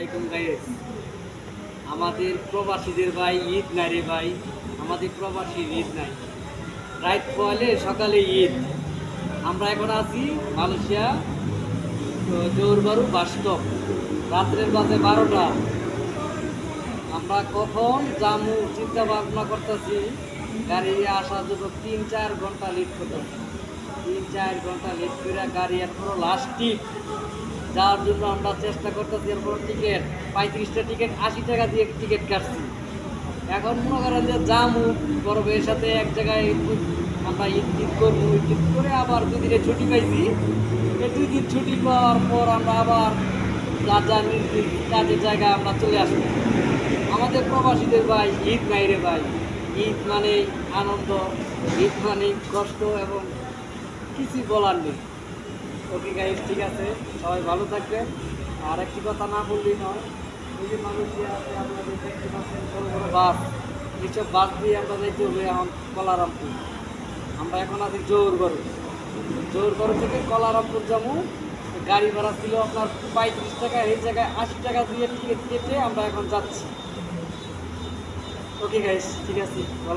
আলাইকুম গাইস। আমাদের প্রবাসীদের ভাই ঈদ নাই রে ভাই, আমাদের প্রবাসীর ঈদ নাই। রাত পয়লে সকালে ঈদ। আমরা এখন আছি মালয়েশিয়া জোরবারু বাস স্টপ। রাত্রের বাজে 12টা। আমরা কখন যামু চিন্তা ভাবনা করতেছি। গাড়ি আসার জন্য 3-4 ঘন্টা লেট করতেছি। 3-4 ঘন্টা লেট করে গাড়ি এখনো লাস্ট টিপ যাওয়ার জন্য আমরা চেষ্টা করতেছি। এরপর টিকিট 35টা টিকিট 80 টাকা দিয়ে টিকিট কাটছি। এখন মনে করেন যে যামু বড় ভাইয়ের সাথে এক জায়গায় আমরা ঈদ করবো। ঈদ করে আবার 2 দিনের ছুটি পাইছি। এই 2 দিন ছুটি পাওয়ার পর আমরা আবার যার যার নিজ নিজ কাজের জায়গায় আমরা চলে আসবো। আমাদের প্রবাসীদের ভাই ঈদ নাই রে ভাই। ঈদ মানে আনন্দ, ঈদ মানে কষ্ট এবং কিছুই বলার নেই। ওকে গাইস, ঠিক আছে, সবাই ভালো থাকবেন। আর একটি কথা না বললেই নয়, এই যে মালয়েশিয়া আছে আপনাদের দেখতে পাচ্ছেন বড় বড় বাস। এইসব বাস দিয়ে আমরা যাইতে হবে এখন কলারামপুর। আমরা এখন আছি জোরগড় থেকে কলারামপুর যাবো। গাড়ি ভাড়া ছিল আপনার 35 টাকা, এই জায়গায় 80 টাকা দিয়ে টিকিট কেটে আমরা এখন যাচ্ছি। ওকে গাইস, ঠিক আছে, ভালো